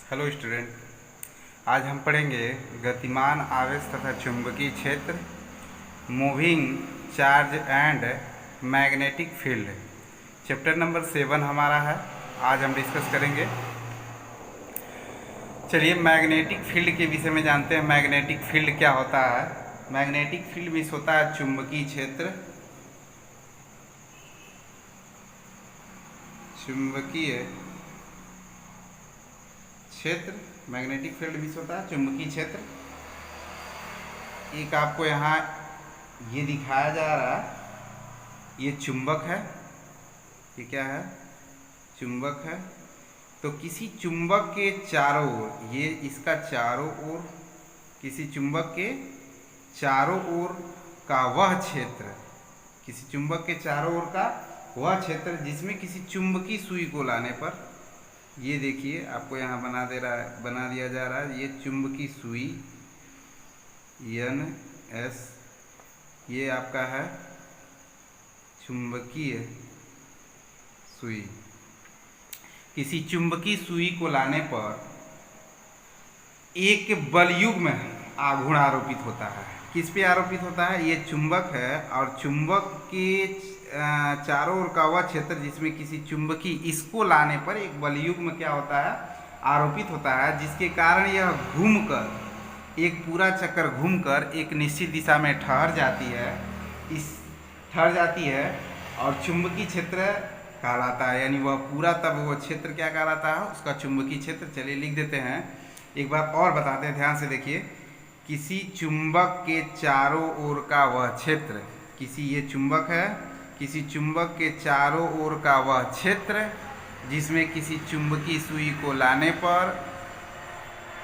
Hello student, आज हम पढ़ेंगे गतिमान आवेश तथा चुंबकीय क्षेत्र, moving charge and magnetic field. Chapter number 7 हमारा है। आज हम डिस्कस करेंगे। चलिए मैग्नेटिक फील्ड के विषय में जानते हैं। मैग्नेटिक फील्ड क्या होता है? मैग्नेटिक फील्ड मीन्स होता है चुंबकीय क्षेत्र। चुंबकीय क्षेत्र, मैग्नेटिक फील्ड मीन्स होता है चुंबकीय क्षेत्र। एक आपको यहाँ ये दिखाया जा रहा है, ये चुंबक है। ये क्या है? चुंबक है। तो किसी चुंबक के चारों ओर, ये इसका चारों ओर, किसी चुंबक के चारों ओर का वह क्षेत्र, किसी चुंबक के चारों ओर का वह क्षेत्र जिसमें किसी चुंबकीय सुई को लाने पर, ये देखिए आपको यहाँ बना दिया जा रहा है। ये चुंबकीय सुई NS, ये आपका है चुंबकीय सुई। किसी चुंबकीय सुई को लाने पर एक बलयुग्म आघूर्ण आरोपित होता है। किस पे आरोपित होता है? ये चुंबक है और चुंबक के चारों ओर का वह क्षेत्र जिसमें किसी चुंबकीय, इसको लाने पर एक बलयुग्म क्या होता है? आरोपित होता है, जिसके कारण यह घूमकर, एक पूरा चक्कर घूमकर एक निश्चित दिशा में ठहर जाती है और चुंबकीय क्षेत्र कहलाता है। यानी वह पूरा, तब वह क्षेत्र क्या कहलाता है? उसका चुंबकीय क्षेत्र। चलिए लिख देते हैं, एक बार और बताते हैं, ध्यान से देखिए। किसी चुंबक के चारों ओर का वह क्षेत्र, ये चुंबक है, किसी चुंबक के चारों ओर का वह क्षेत्र जिसमें किसी चुंबकीय सुई को लाने पर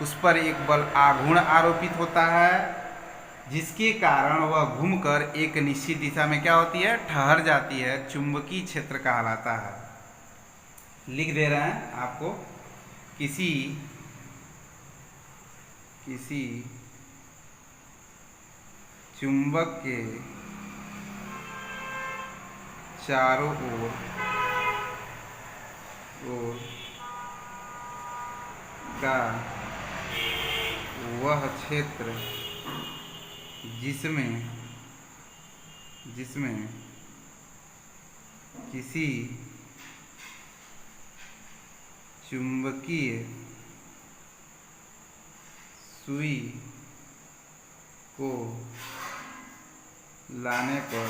उस पर एक बल आघूर्ण आरोपित होता है, जिसके कारण वह घूमकर एक निश्चित दिशा में क्या होती है? ठहर जाती है। चुंबकीय क्षेत्र कहलाता है। लिख दे रहे हैं आपको। किसी चुंबक के चारों ओर का वह क्षेत्र जिसमें किसी चुंबकीय सुई को लाने पर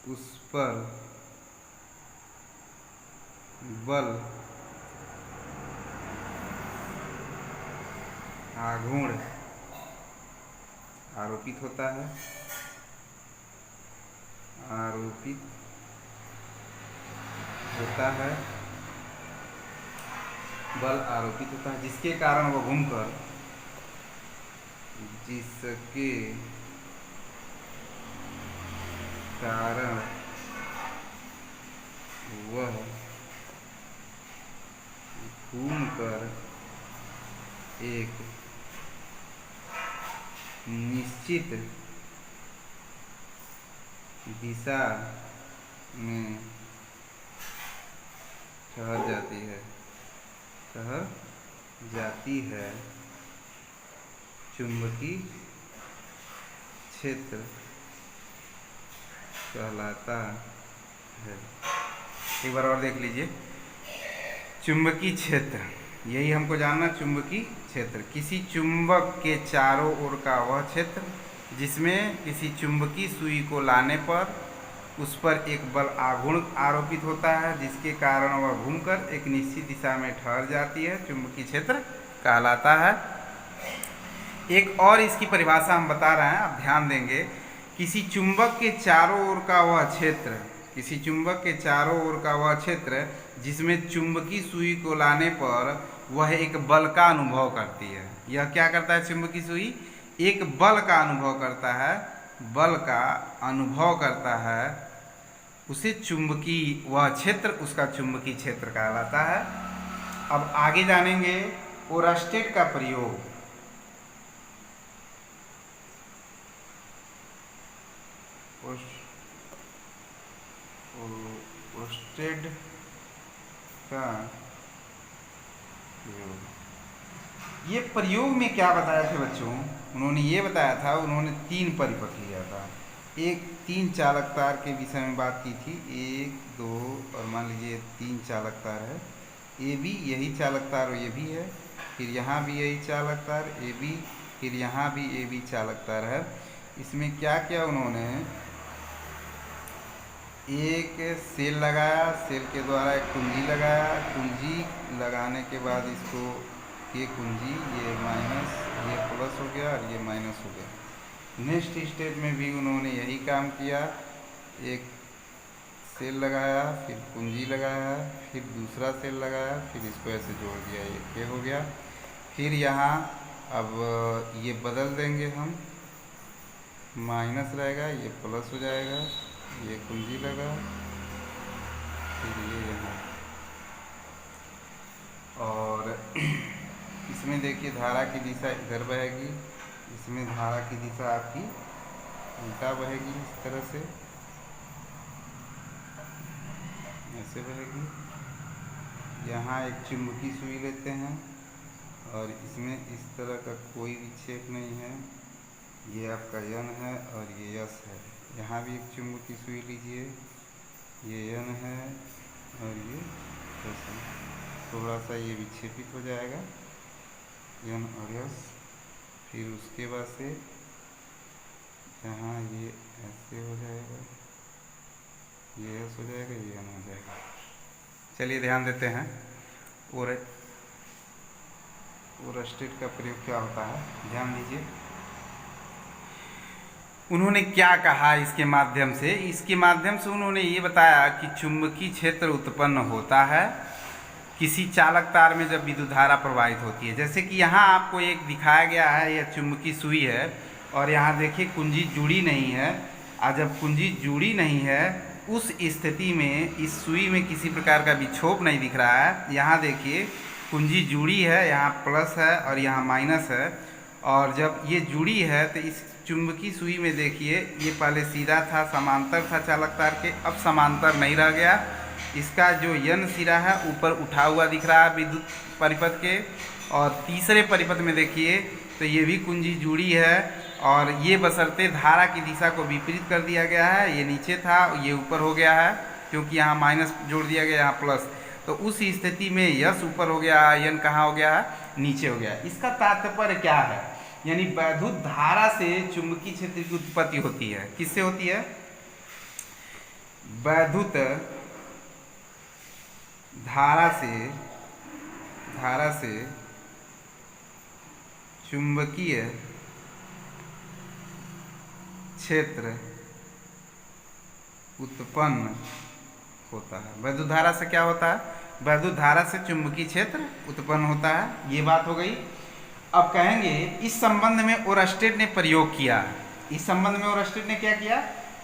उस पर बल आघूर्ण आरोपित होता है, बल आरोपित होता है, जिसके कारण वह घूमकर, एक निश्चित दिशा में ठहर जाती है। चुंबकीय क्षेत्र कहलाता है। एक बार और देख लीजिए। चुंबकीय क्षेत्र, यही हमको जानना। चुंबकीय क्षेत्र किसी चुंबक के चारों ओर का वह क्षेत्र जिसमें किसी चुंबकीय सुई को लाने पर उस पर एक बल आघूर्ण आरोपित होता है, जिसके कारण वह घूमकर एक निश्चित दिशा में ठहर जाती है। चुंबकीय क्षेत्र कहलाता है। एक और इसकी परिभाषा हम बता रहे हैं, आप ध्यान देंगे। किसी चुंबक के चारों ओर का वह क्षेत्र, किसी चुंबक के चारों ओर का वह क्षेत्र जिसमें चुंबकीय सुई को लाने पर वह एक बल का अनुभव करती है। यह क्या करता है? चुंबकीय सुई एक बल का अनुभव करता है, उसे चुंबकीय, वह क्षेत्र उसका चुंबकीय क्षेत्र कहलाता है। अब आगे जानेंगे ओरस्टेड का प्रयोग। ओरस्टेड का ये प्रयोग में क्या बताया था बच्चों, उन्होंने ये बताया था, उन्होंने 3 परिपथ लिया था। एक 3 चालक तार के विषय में बात की थी, 1 2 और मान लीजिए 3 चालक तार है, ए बी यही चालक तार और ये भी है, फिर यहाँ भी यही चालक तार ए बी, फिर यहाँ भी ए बी चालक तार है। इसमें क्या किया उन्होंने, एक सेल लगाया, सेल के द्वारा एक कुंजी लगाया, कुंजी लगाने के बाद इसको ये कुंजी, ये माइनस, ये प्लस हो गया और ये माइनस हो गया। नेक्स्ट स्टेप में भी उन्होंने यही काम किया, एक सेल लगाया, फिर कुंजी लगाया, फिर दूसरा सेल लगाया, फिर इसको ऐसे जोड़ दिया, ये हो गया। फिर यहाँ अब ये बदल देंगे हम, माइनस रहेगा, ये प्लस हो जाएगा, ये कुंजी लगा, फिर ये यहाँ, और इसमें देखिए धारा की दिशा इधर बहेगी, इसमें धारा की दिशा आपकी उल्टा बहेगी, इस तरह से ऐसे बहेगी। यहाँ एक चुंबकीय सुई लेते हैं और इसमें इस तरह का कोई विक्षेप नहीं है, ये आपका यन है और ये यस है। यहाँ भी एक चुंबकीय सुई लीजिए, ये यन है और ये यस है, थोड़ा सा ये विक्षेपित हो जाएगा यन और यस। फिर उसके बाद से यहाँ ये ऐसे हो जाएगा, ये यस हो जाएगा, ये यन हो जाएगा। चलिए ध्यान देते हैं ओरस्टेट का प्रयोग क्या होता है, ध्यान दीजिए। उन्होंने क्या कहा इसके माध्यम से, इसके माध्यम से उन्होंने ये बताया कि चुंबकीय क्षेत्र उत्पन्न होता है किसी चालक तार में जब विद्युत धारा प्रवाहित होती है। जैसे कि यहाँ आपको एक दिखाया गया है, यह चुंबकीय सुई है और यहाँ देखिए कुंजी जुड़ी नहीं है, और जब कुंजी जुड़ी नहीं है उस स्थिति में इस सुई में किसी प्रकार का विक्षोभ नहीं दिख रहा है। यहाँ देखिए कुंजी जुड़ी है, यहाँ प्लस है और यहाँ माइनस है, और जब ये जुड़ी है तो इस चुंबकीय सुई में देखिए ये पहले सीधा था, समांतर था चालक तार के, अब समांतर नहीं रह गया, इसका जो यन सिरा है ऊपर उठा हुआ दिख रहा है विद्युत परिपथ के। और तीसरे परिपथ में देखिए तो ये भी कुंजी जुड़ी है और ये बशर्ते धारा की दिशा को विपरीत कर दिया गया है, ये नीचे था ये ऊपर हो गया है क्योंकि यहाँ माइनस जोड़ दिया गया, यहाँ प्लस, तो उस स्थिति में यस ऊपर हो गया है, यन कहाँ हो गया है, नीचे हो गया है। इसका तात्पर्य क्या है, यानी वैद्युत धारा से चुंबकीय क्षेत्र की उत्पत्ति होती है। किससे होती है, वैद्युत धारा से चुंबकीय क्षेत्र उत्पन्न होता है। वैद्युत धारा से क्या होता है, वैद्युत धारा से चुंबकीय क्षेत्र उत्पन्न होता है, ये बात हो गई। अब कहेंगे इस संबंध में ओरस्टेड ने प्रयोग किया, इस संबंध में ओरस्टेड ने क्या किया,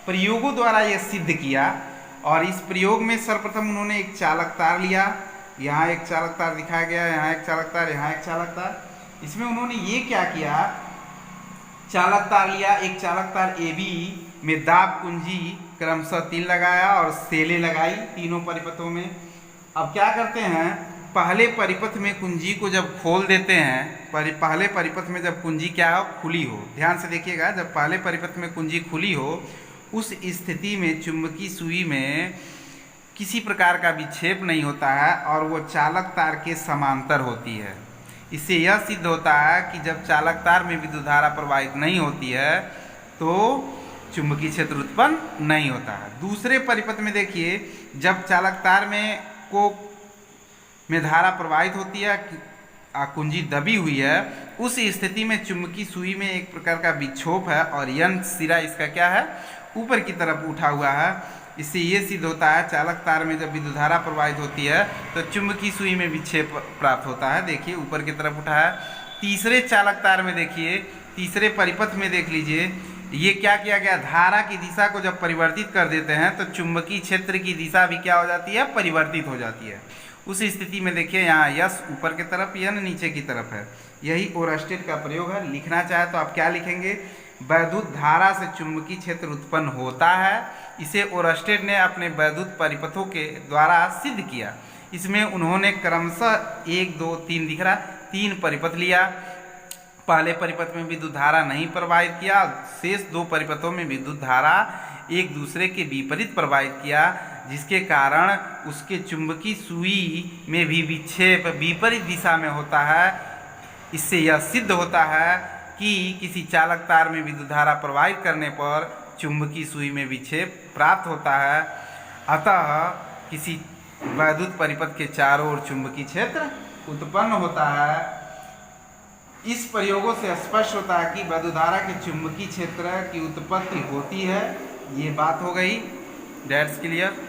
प्रयोगों द्वारा यह सिद्ध किया। और इस प्रयोग में सर्वप्रथम उन्होंने एक चालक तार लिया, यहाँ एक चालक तार दिखाया गया, यहाँ एक चालक तार, यहाँ एक चालक तार। इसमें उन्होंने ये क्या किया, चालक तार लिया, एक चालक तार ए बी में दाब कुंजी क्रमशः 3 लगाया और सेलें लगाई तीनों परिपथों में। अब क्या करते हैं, पहले परिपथ में कुंजी को जब खोल देते हैं, पहले परिपथ में जब कुंजी क्या हो, खुली हो, ध्यान से देखिएगा, जब पहले परिपथ में कुंजी खुली हो उस स्थिति में चुंबकीय सुई में किसी प्रकार का विक्षेप नहीं होता है और वो चालक तार के समांतर होती है। इससे यह सिद्ध होता है कि जब चालक तार में विद्युत धारा प्रवाहित नहीं होती है तो चुंबकीय क्षेत्र उत्पन्न नहीं होता है। दूसरे परिपथ में देखिए, जब चालक तार में धारा प्रवाहित होती है, कुंजी दबी हुई है, उस स्थिति में चुंबकीय सुई में एक प्रकार का विक्षोभ है और यन सिरा इसका क्या है, ऊपर की तरफ उठा हुआ है। इससे ये सिद्ध होता है चालक तार में जब विद्युत धारा प्रवाहित होती है तो चुंबकीय सुई में विक्षेप प्राप्त होता है, देखिए ऊपर की तरफ उठा है। तीसरे चालक तार में देखिए, तीसरे परिपथ में देख लीजिए, ये क्या किया गया, धारा की दिशा को जब परिवर्तित कर देते हैं तो चुंबकीय क्षेत्र की दिशा भी क्या हो जाती है, परिवर्तित हो जाती है। उस स्थिति में देखिए यहाँ यस ऊपर की तरफ, यन नीचे की तरफ है। यही ओरस्टेड का प्रयोग है। लिखना चाहे तो आप क्या लिखेंगे, वैद्युत धारा से चुंबकीय क्षेत्र उत्पन्न होता है। इसे ओरस्टेड ने अपने वैद्युत परिपथों के द्वारा सिद्ध किया। इसमें उन्होंने क्रमशः 1 2 3 दिख रहा 3 परिपथ लिया। पहले परिपथ में विद्युत धारा नहीं प्रवाहित किया, शेष 2 परिपथों में विद्युत धारा एक दूसरे के विपरीत प्रवाहित किया, जिसके कारण उसके चुंबकीय सुई में भी विक्षेप विपरीत दिशा में होता है। इससे यह सिद्ध होता है कि किसी चालक तार में विद्युत धारा प्रवाहित करने पर चुंबकीय सुई में विक्षेप प्राप्त होता है। अतः किसी वैद्युत परिपथ के चारों ओर चुंबकीय क्षेत्र उत्पन्न होता है। इस प्रयोगों से स्पष्ट होता है कि वैद्युत धारा के चुंबकीय क्षेत्र की उत्पत्ति होती है। ये बात हो गई। That's clear.